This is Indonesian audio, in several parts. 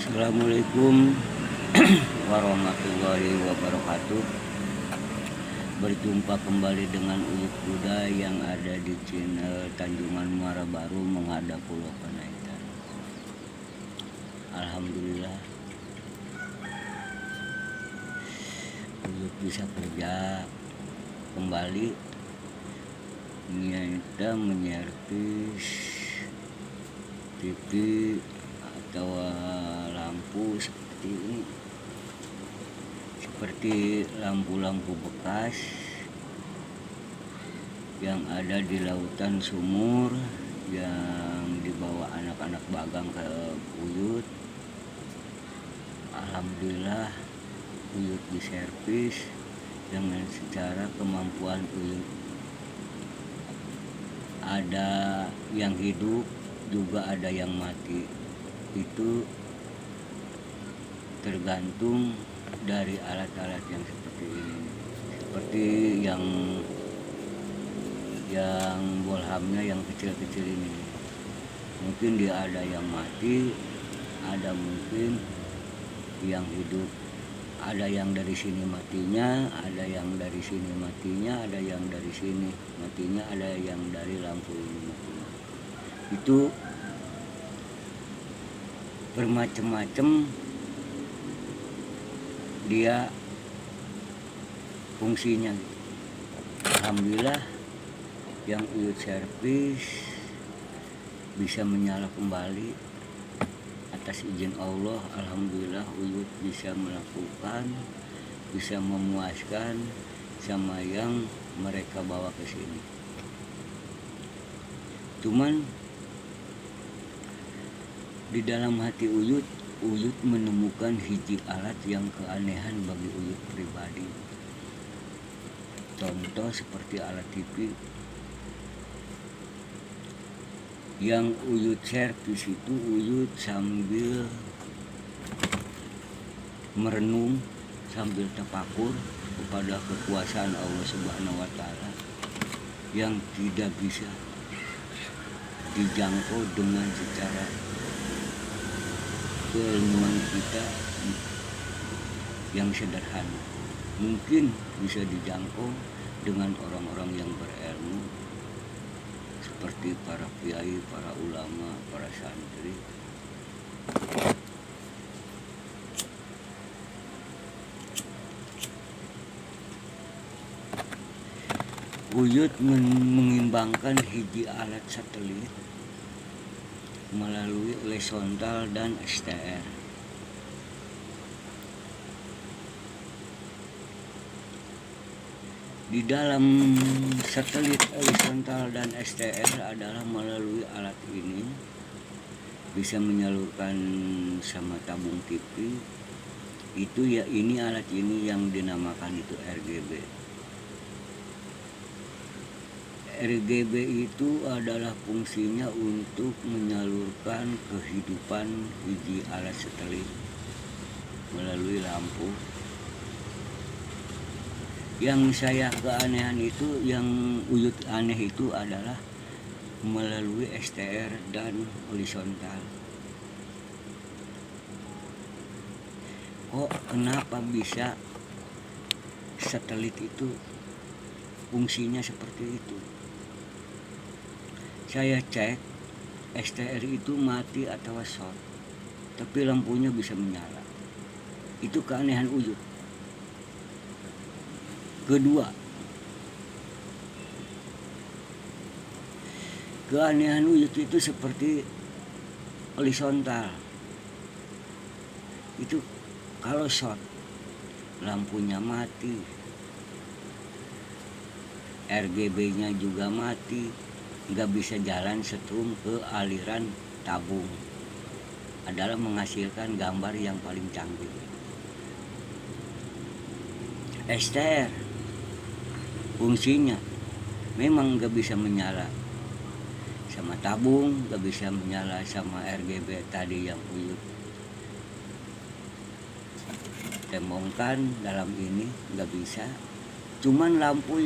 Assalamualaikum warahmatullahi wabarakatuh. Berjumpa kembali dengan Uyut Kuda yang ada di channel Tanjungan Muara Baru menghadap Pulau Panaitan. Alhamdulillah Uyut bisa kerja kembali, kita menyervis TV atau lampu seperti ini, seperti lampu-lampu bekas yang ada di lautan sumur yang dibawa anak-anak bagang ke Uyut. Alhamdulillah Uyut diservis dengan secara kemampuan Uyut. Ada yang hidup juga ada yang mati, itu tergantung dari alat-alat yang seperti ini, seperti yang bolhamnya yang kecil-kecil ini. Mungkin dia ada yang mati, ada mungkin yang hidup, ada yang dari sini matinya, ada yang dari sini matinya, ada yang dari sini matinya, ada yang dari lampu ini matinya. Itu bermacam-macam dia fungsinya. Alhamdulillah yang Uyut servis bisa menyala kembali atas izin Allah. Alhamdulillah Uyut bisa melakukan, bisa memuaskan sama yang mereka bawa ke sini. Cuman di dalam hati Uyut menemukan hiji alat yang keanehan bagi Uyut pribadi. Contoh seperti alat TV yang Uyut servis itu, Uyut sambil merenung, sambil tafakur kepada kekuasaan Allah Subhanahu wa Ta'ala yang tidak bisa dijangkau dengan secara keilmuan kita yang sederhana. Mungkin bisa dijangkau dengan orang-orang yang berilmu seperti para kiai, para ulama, para santri. Uyut mengimbangkan hiji alat satelit melalui horizontal dan STR. Di dalam satelit horizontal dan STR adalah melalui alat ini bisa menyalurkan sama tabung TV. Itu ya, ini alat ini yang dinamakan itu RGB. RGB itu adalah fungsinya untuk menyalurkan kehidupan hiji alat satelit melalui lampu. Yang saya keanehan itu, yang Uyut aneh itu adalah melalui STR dan horizontal. Kok kenapa bisa satelit itu fungsinya seperti itu? Saya cek, STR itu mati atau short, tapi lampunya bisa menyala. Itu keanehan Uyut. Kedua, keanehan Uyut itu seperti horizontal. Itu kalau short, lampunya mati, RGB-nya juga mati, nggak bisa jalan setrum ke aliran tabung, adalah menghasilkan gambar yang paling canggih. STR fungsinya memang nggak bisa menyala sama tabung, nggak bisa menyala sama RGB tadi yang Uyut tembongkan dalam ini, nggak bisa. Cuman lampu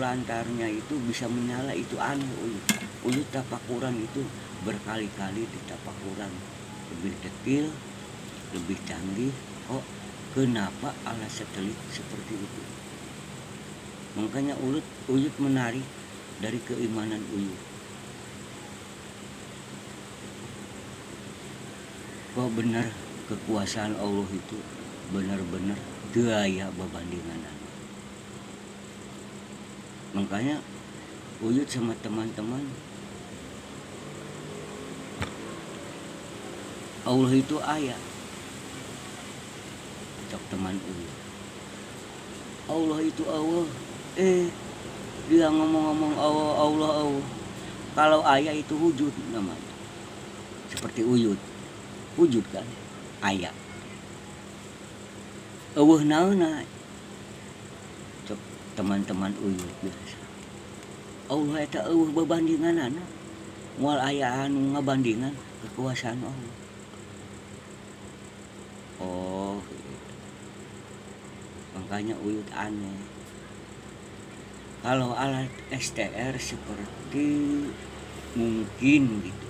lantarnya itu bisa menyala, itu aneh Uyut. Uyut tapakuran itu berkali-kali di tapakuran lebih detail lebih canggih. Oh, kenapa alat satelit seperti itu? Makanya Uyut menarik dari keimanan Uyut. Kok benar kekuasaan Allah itu benar-benar daya babandingan. Makanya Uyut sama teman-teman, Allah itu aya. Cok teman Uyut, Allah itu Allah. Dia ngomong-ngomong Allah. Kalau aya itu wujud namanya. Seperti Uyut, wujud kan, aya. Allah naona. Cok teman-teman Uyut biasa. Allah eta Allah babandinganana. Moal aya anu ngabandingan kekuasaan Allah. Oh, gitu. Makanya Uyut aneh. Kalau alat STR seperti mungkin gitu,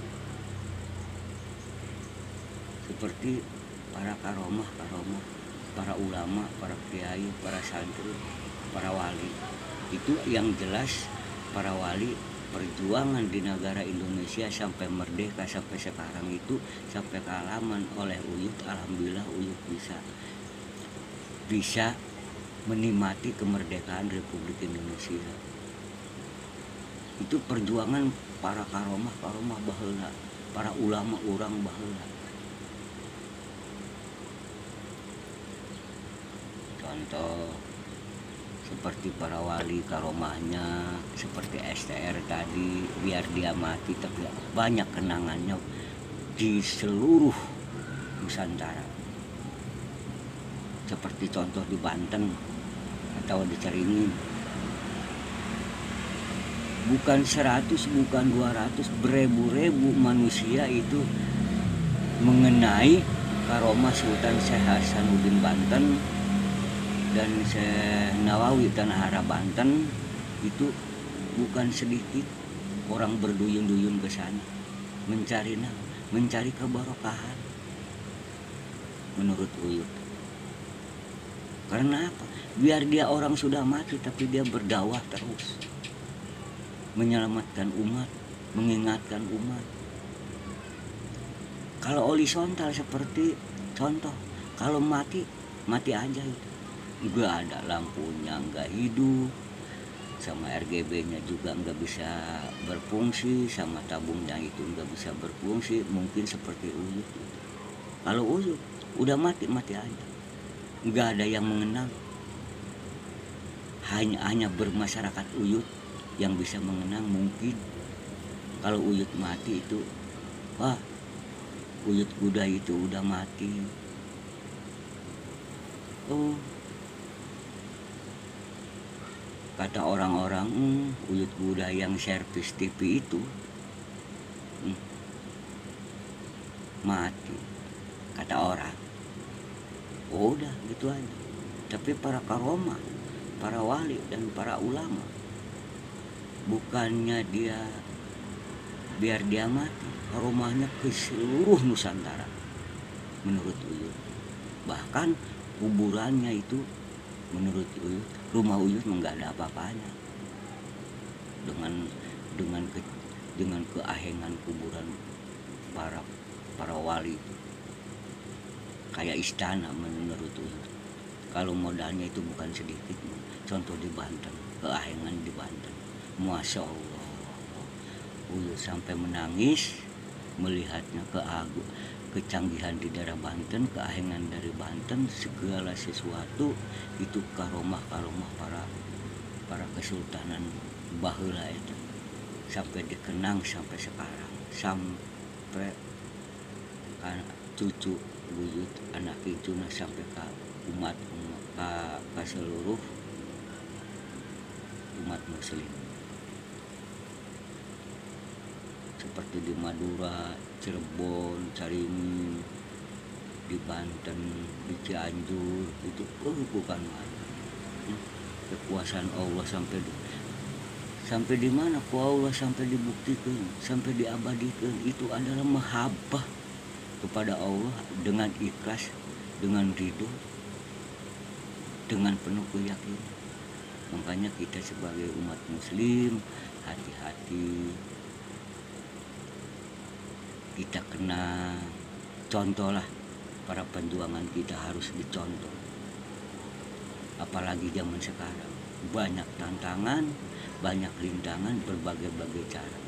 seperti para karomah, para ulama, para kiai, para santri, para wali. Itu yang jelas para wali perjuangan di negara Indonesia sampai merdeka sampai sekarang itu sampai kealaman oleh Uyut. Alhamdulillah Uyut bisa menikmati kemerdekaan Republik Indonesia. Itu perjuangan para karomah baheula, para ulama urang baheula. Contoh seperti para wali karomahnya, seperti STR tadi, biar dia mati tapi banyak kenangannya di seluruh Nusantara. Seperti contoh di Banten atau di Caringin, bukan 100, bukan 200, beribu-ribu manusia itu mengenai karomah Sultan Syekh Hasanuddin Banten dan Syekh Nawawi Tanah Hara Banten. Itu bukan sedikit orang berduyun-duyun ke sana mencari keberkahan menurut Uyut. Karena apa? Biar dia orang sudah mati tapi dia berdakwah terus, menyelamatkan umat, mengingatkan umat. Kalau horizontal seperti contoh, kalau mati aja itu. Nggak ada lampunya, nggak hidup, sama RGB-nya juga nggak bisa berfungsi, sama tabungnya itu nggak bisa berfungsi. Mungkin seperti Uyut. Kalau Uyut udah mati aja, nggak ada yang mengenang. Hanya bermasyarakat Uyut yang bisa mengenang mungkin. Kalau Uyut mati itu, wah, Uyut kuda itu udah mati. Oh, kata orang-orang, Uyut kuda yang servis TV itu mati, kata orang. Oh, udah gitu aja. Tapi para karomah, para wali dan para ulama, bukannya biar dia mati, karomahnya ke seluruh Nusantara menurut Uyut. Bahkan kuburannya itu menurut Uyut, rumah Uyut nggak ada apa-apanya dengan keahengan kuburan para wali itu. Kayak istana menurut Uyut. Kalau modalnya itu bukan sedikit. Contoh di Banten, keahengan di Banten, Masya Allah, Uyut sampai menangis melihatnya, kecanggihan di daerah Banten, keahengan dari Banten, segala sesuatu itu karomah para kesultanan baheula itu sampai dikenang sampai sekarang, sampai cucu Uyut anak cucunya sampai ke umat ke seluruh umat muslim. Seperti di Madura, Cirebon, Caringin, di Banten, di Cianjur, itu bukan main. Kekuasaan Allah sampai di mana ku Allah sampai dibuktikan, sampai diabadikan, itu adalah mahabbah kepada Allah dengan ikhlas, dengan ridho, dengan penuh keyakinan. Makanya kita sebagai umat muslim hati-hati, kita kena contoh lah, para perjuangan kita harus dicontoh. Apalagi zaman sekarang banyak tantangan, banyak rintangan, berbagai-bagai cara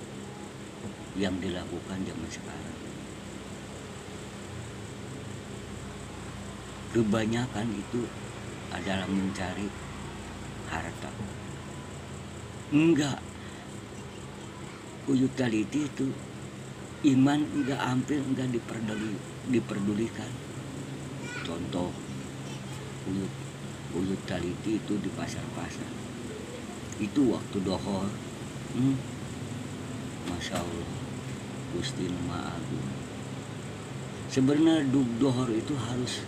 yang dilakukan zaman sekarang. Kebanyakan itu adalah mencari harta. Enggak, Uyut Taliti itu iman enggak, hampir enggak diperdulikan. Contoh Uyut Taliti itu di pasar-pasar itu waktu dohor, Masya Allah, Gusti Nama Agung. Sebenarnya dohor itu harus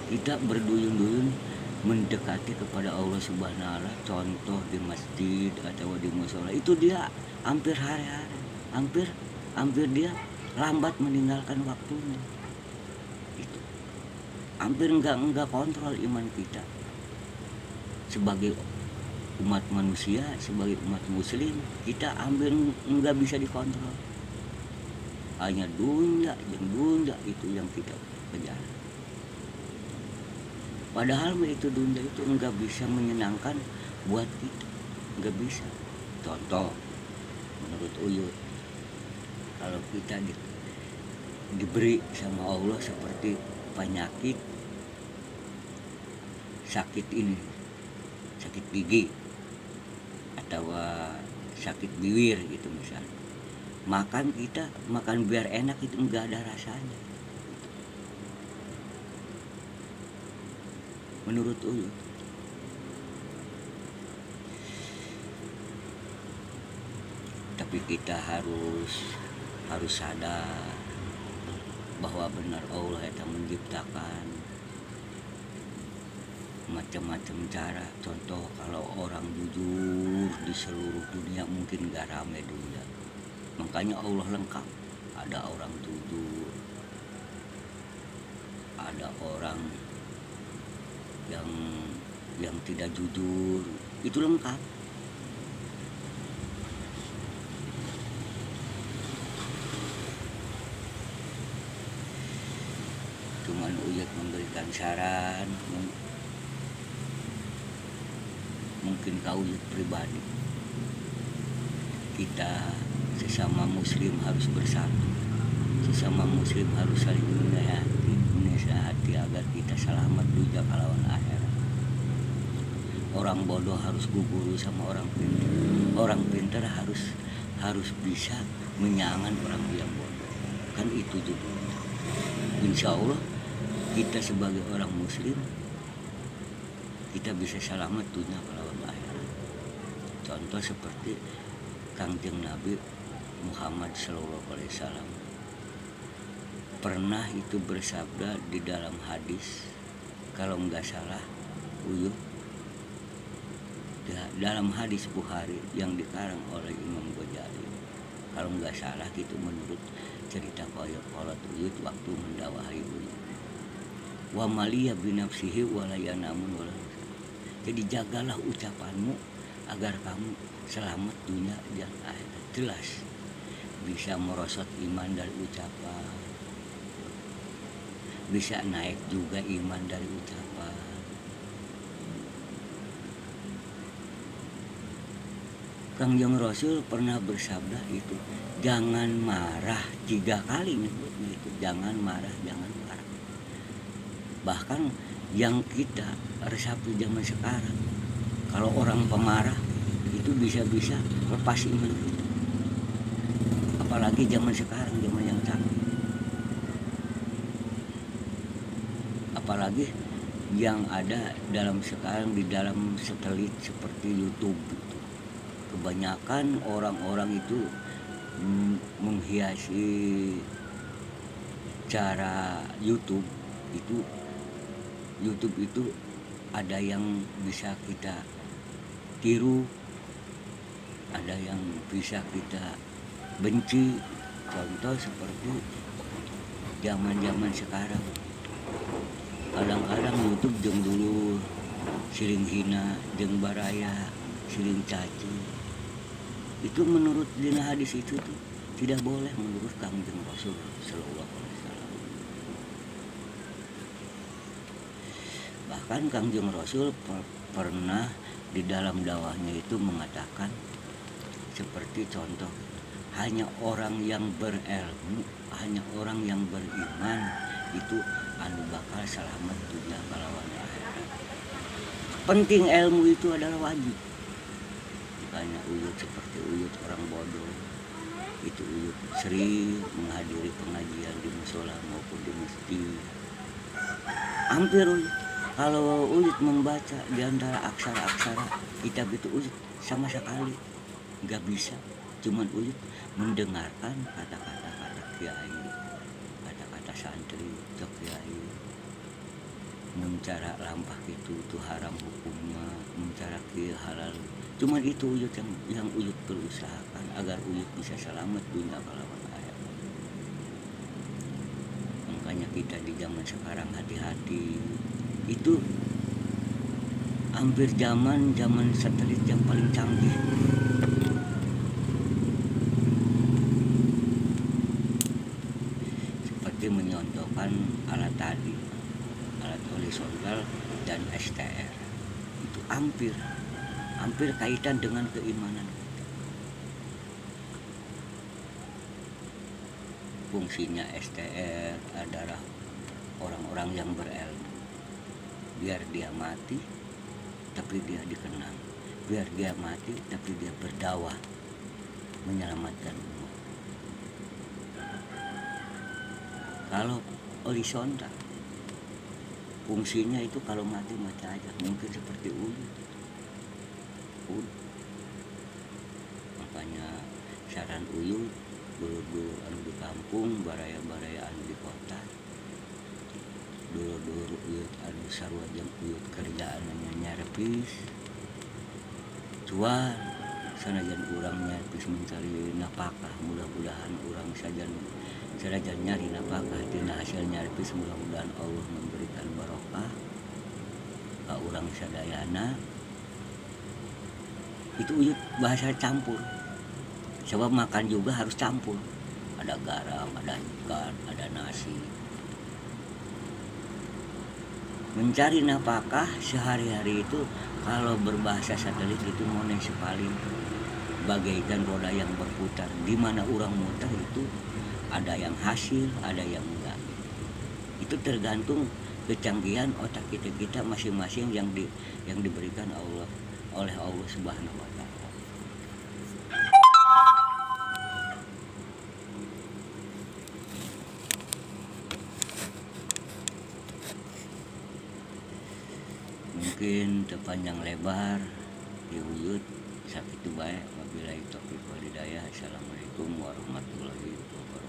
kita berduyun-duyun mendekati kepada Allah Subhanahu wa Ta'ala. Contoh di masjid atau di musola itu dia hampir hari-hari, hampir dia lambat meninggalkan waktunya. Itu hampir enggak kontrol iman kita sebagai umat manusia, sebagai umat muslim. Kita hampir enggak bisa dikontrol, hanya dunia itu yang kita kejar. Padahal itu dunia itu enggak bisa menyenangkan buat kita, enggak bisa. Contoh menurut Uyut, kalau kita diberi sama Allah seperti penyakit sakit gigi atau sakit bibir gitu misalnya, makan biar enak itu enggak ada rasanya. Menurut Uyut, tapi kita harus sadar bahwa benar Allah yang menciptakan macam-macam cara. Contoh kalau orang jujur di seluruh dunia mungkin gak rame dunia. Makanya Allah lengkap, ada orang jujur, ada orang yang tidak jujur, itu lengkap. Cuman Uyut memberikan saran, mungkin kau Uyut pribadi, kita sesama muslim harus bersatu, sesama muslim harus saling menasihati agar kita selamat dunia lawan akhirat. Orang bodoh harus guguru sama orang pintar, orang pintar harus bisa menyangan orang yang bodoh. Kan itu juga. Insya Allah kita sebagai orang muslim, kita bisa selamat dunia lawan akhirat. Contoh seperti Kangjeng Nabi Muhammad SAW pernah itu bersabda di dalam hadis, kalau nggak salah Uyut, dalam hadis Bukhari yang dikarang oleh Imam Ghazali, kalau nggak salah gitu menurut cerita Qolat Uyut waktu mendawahi Uyut, wa maliya binafsihi walayanamun wala. Jadi jagalah ucapanmu agar kamu selamat dunia dan akhirat. Jelas bisa merosot iman dari ucapan, bisa naik juga iman dari ucapan. Kangjeng Rasul pernah bersabda itu, jangan marah 3 kali nyebutnya itu, jangan marah. Bahkan yang kita resapi zaman sekarang, kalau orang pemarah itu bisa-bisa lepas iman kita. Apalagi zaman sekarang, zaman yang canggih. Apalagi yang ada dalam sekarang di dalam satelit seperti YouTube itu. Kebanyakan orang-orang itu menghiasi cara YouTube itu ada yang bisa kita tiru, ada yang bisa kita benci. Contoh seperti zaman sekarang kadang-kadang YouTube jeung dulu siring hina jeung baraya siring caci itu menurut dina hadis itu tuh tidak boleh menurut Kangjeng Rasul sallallahu alaihi wasallam. Bahkan Kangjeng Rasul pernah di dalam dakwahnya itu mengatakan seperti contoh, hanya orang yang berilmu, hanya orang yang beriman itu anu bakal selamat dunia kalawan akhirat. Penting ilmu itu adalah wajib. Makanya uyut seperti uyut orang bodoh itu uyut sering menghadiri pengajian di musola maupun di masjid. Hampir uyut. Kalau uyut membaca di antara aksara-aksara kitab itu uyut sama sekali nggak bisa. Cuman uyut mendengarkan kata-kata kiai, kata-kata santri, cok kiai, mencara lampah itu haram hukumnya, mencara kiai halal. Cuman itu uyut yang uyut berusahakan agar uyut bisa selamat dunia kalawan akhirat. Makanya kita di zaman sekarang hati-hati. Itu hampir zaman satelit yang paling canggih. Seperti menyontohkan alat tadi, alat horizontal dan STR. Itu hampir kaitan dengan keimanan kita. Fungsinya STR adalah orang-orang yang berilmu. Biar dia mati tapi dia dikenang, biar dia mati tapi dia berdakwah menyelamatkan umat. Kalau horizontal fungsinya itu kalau mati aja, mungkin seperti uyut. Makanya saran uyut dulu anu di kampung, baraya-baraya anu di kota, dulu uyut anu sarua jeung uyut kerjaannya nyarepis cuan sanajan urang nyarepis mencari nafkah, mudah-mudahan urang sanajan nyari nafkah tina hasil nyarepis, mudah-mudahan Allah memberikan barokah ka urang sadayana. Itu uyut bahasa campur, sebab makan juga harus campur, ada garam, ada ikan, ada nasi. Mencari nafkah sehari-hari itu kalau berbahasa satelit itu municipalin bagaikan roda yang berputar. Di mana orang muter itu ada yang hasil, ada yang enggak. Itu tergantung kecanggihan otak kita masing-masing yang diberikan Allah oleh Allah Subhanahu wa taala. Mungkin terpanjang lebar di uyut sakitu bae. Wabillahi taufiq wal hidayah. Assalamualaikum warahmatullahi wabarakatuh.